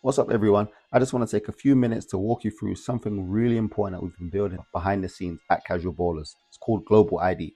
What's up, everyone? I just want to take a few minutes to walk you through something really important that we've been building behind the scenes at Casual Ballers. It's called Global ID.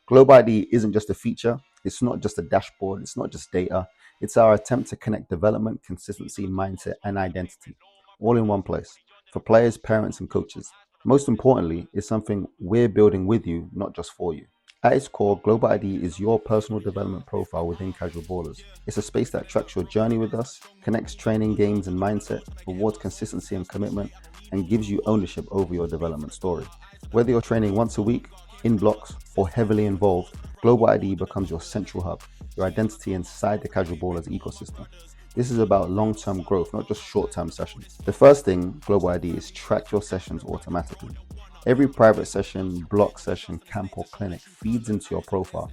Global ID isn't just a feature, it's not just a dashboard, it's not just data. It's our attempt to connect development, consistency, mindset, and identity all in one place for players, parents, and coaches. Most importantly, it's something we're building with you, not just for you. At its core, Global ID is your personal development profile within Casual Ballers. It's a space that tracks your journey with us, connects training, games, and mindset, rewards consistency and commitment, and gives you ownership over your development story. Whether you're training once a week, in blocks, or heavily involved, Global ID becomes your central hub, your identity inside the Casual Ballers ecosystem. This is about long-term growth, not just short-term sessions. The first thing Global ID is track your sessions automatically. Every private session, block session, camp, or clinic feeds into your profile.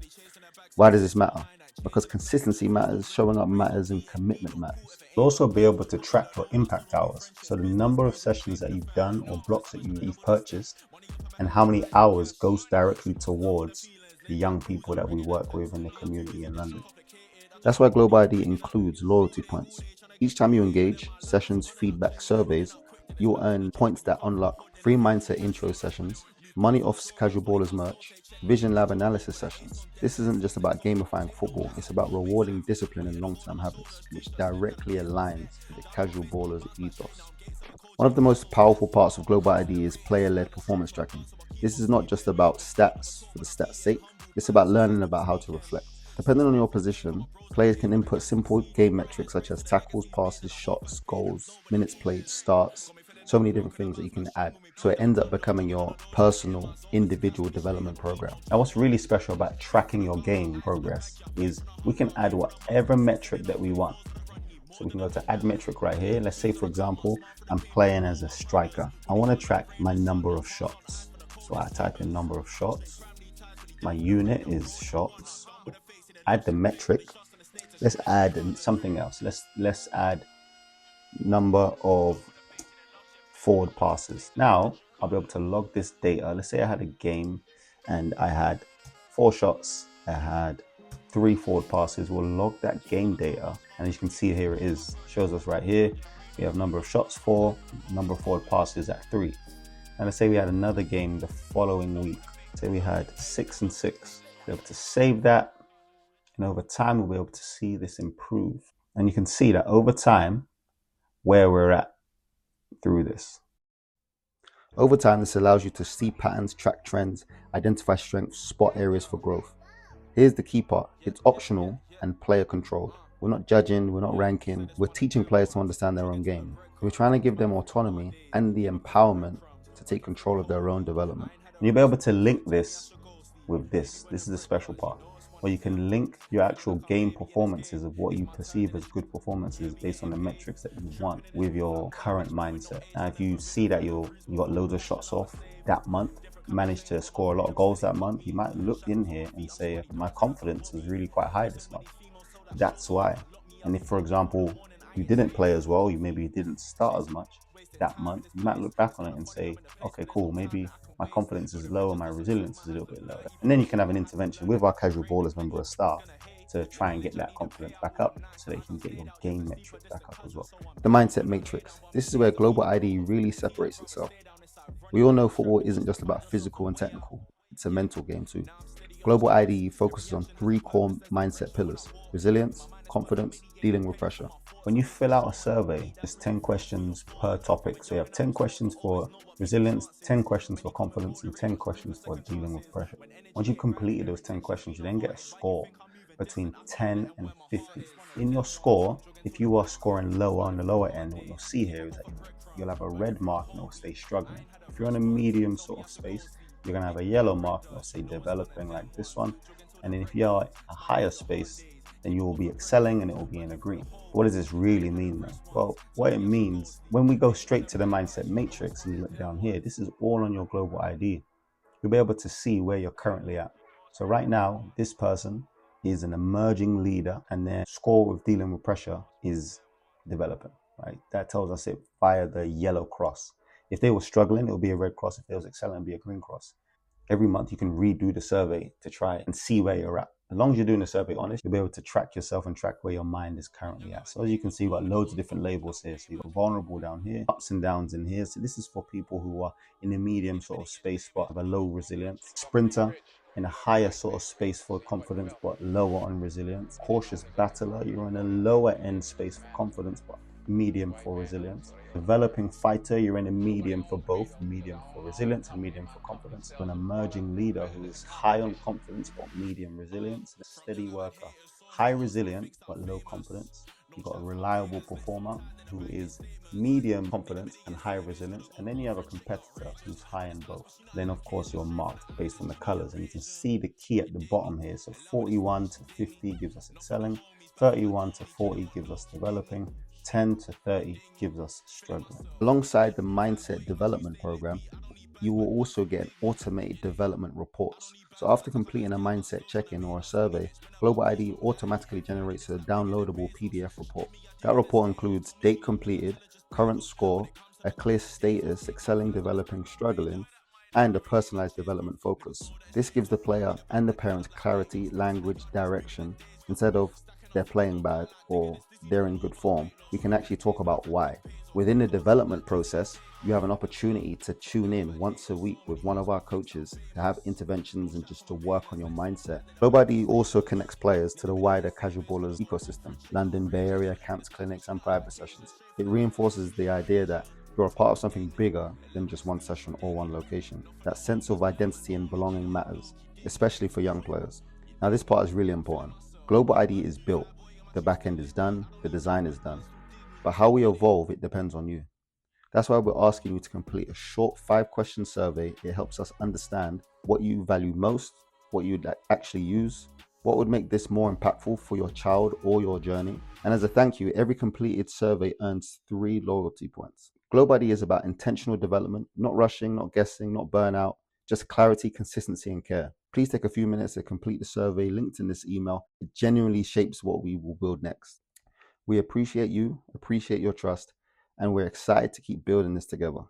Why does this matter? Because consistency matters, showing up matters, and commitment matters. You'll also be able to track your impact hours. So the number of sessions that you've done or blocks that you've purchased and how many hours goes directly towards the young people that we work with in the community in London. That's why Global ID includes loyalty points. Each time you engage, sessions, feedback, surveys, you'll earn points that unlock free mindset intro sessions, money off Casual Ballers merch, vision lab analysis sessions. This isn't just about gamifying football, it's about rewarding discipline and long-term habits, which directly aligns with the Casual Ballers ethos. One of the most powerful parts of Global ID is player-led performance tracking. This is not just about stats for the stats' sake, it's about learning about how to reflect. Depending on your position, players can input simple game metrics such as tackles, passes, shots, goals, minutes played, starts, so many different things that you can add. So it ends up becoming your personal, individual development program. Now, what's really special about tracking your game progress is we can add whatever metric that we want. So we can go to add metric right here. Let's say, for example, I'm playing as a striker. I want to track my number of shots. So I type in number of shots. My unit is shots. Add the metric. Let's add something else. Let's add number of forward passes. Now I'll be able to log this data. Let's say I had a game and I had 4 shots, I had 3 forward passes. We'll log that game data, and as you can see here, it shows us right here. We have number of shots 4, number of forward passes at 3. And let's say we had another game the following week. Say we had 6 and 6. We'll be able to save that, and over time we'll be able to see this improve. And you can see that over time where we're at through this. Over time, this allows you to see patterns, track trends, identify strengths, spot areas for growth. Here's the key part. It's optional and player controlled. We're not judging, we're not ranking, we're teaching players to understand their own game. We're trying to give them autonomy and the empowerment to take control of their own development. And you'll be able to link this with this. This is the special part, where you can link your actual game performances of what you perceive as good performances based on the metrics that you want with your current mindset. Now, if you see that you got loads of shots off that month, managed to score a lot of goals that month, you might look in here and say, my confidence is really quite high this month. That's why. And if, for example, you didn't play as well, maybe you didn't start as much that month, you might look back on it and say, okay, cool, maybe my confidence is low and my resilience is a little bit low. And then you can have an intervention with our Casual Ballers member of staff to try and get that confidence back up so that you can get your game metric back up as well. The mindset matrix. This is where Global ID really separates itself. We all know football isn't just about physical and technical, it's a mental game too. Global ID focuses on 3 core mindset pillars: resilience, confidence, dealing with pressure. When you fill out a survey, there's 10 questions per topic. So you have 10 questions for resilience, 10 questions for confidence, and 10 questions for dealing with pressure. Once you've completed those 10 questions, you then get a score between 10 and 50. In your score, if you are scoring lower on the lower end, what you'll see here is that you'll have a red mark and it'll stay struggling. If you're in a medium sort of space, you're going to have a yellow mark and it'll say developing, like this one. And then if you're a higher space, then you will be excelling and it will be in a green. What does this really mean then? Well, what it means, when we go straight to the mindset matrix and you look down here, this is all on your Global ID. You'll be able to see where you're currently at. So right now, this person is an emerging leader and their score with dealing with pressure is developing, right? That tells us it via the yellow cross. If they were struggling, it'll be a red cross. If they was excelling, it'll be a green cross. Every month you can redo the survey to try and see where you're at. As long as you're doing the survey honest, you'll be able to track yourself and track where your mind is currently at. So as you can see, you've got loads of different labels here. So you've got vulnerable down here, ups and downs in here. So this is for people who are in a medium sort of space but have a low resilience. Sprinter, in a higher sort of space for confidence but lower on resilience. Cautious battler, you're in a lower end space for confidence but medium for resilience. Developing fighter, you're in a medium for both, medium for resilience and medium for confidence. An emerging leader who is high on confidence but medium resilience. A steady worker, high resilience but low confidence. You've got a reliable performer who is medium confidence and high resilience, and then you have a competitor who's high in both. Then of course you're marked based on the colors, and you can see the key at the bottom here. So 41 to 50 gives us excelling, 31 to 40 gives us developing, 10 to 30 gives us struggling. Alongside the mindset development program, you will also get automated development reports. So after completing a mindset check-in or a survey, Global ID automatically generates a downloadable PDF report. That report includes date completed, current score, a clear status, excelling, developing, struggling, and a personalized development focus. This gives the player and the parents clarity, language, direction. Instead of they're playing bad or they're in good form, we can actually talk about why. Within the development process, you have an opportunity to tune in once a week with one of our coaches to have interventions and just to work on your mindset. Global ID also connects players to the wider casual ballers ecosystem, London, Bay Area, camps, clinics, and private sessions. It reinforces the idea that you're a part of something bigger than just one session or one location. That sense of identity and belonging matters, especially for young players. Now, this part is really important. Global ID is built. The back end is done, the design is done. But how we evolve, it depends on you. That's why we're asking you to complete a short 5-question survey. It helps us understand what you value most, what you'd actually use, what would make this more impactful for your child or your journey. And as a thank you, every completed survey earns 3 loyalty points. Global ID is about intentional development, not rushing, not guessing, not burnout, just clarity, consistency, and care. Please take a few minutes to complete the survey linked in this email. It genuinely shapes what we will build next. We appreciate you, appreciate your trust, and we're excited to keep building this together.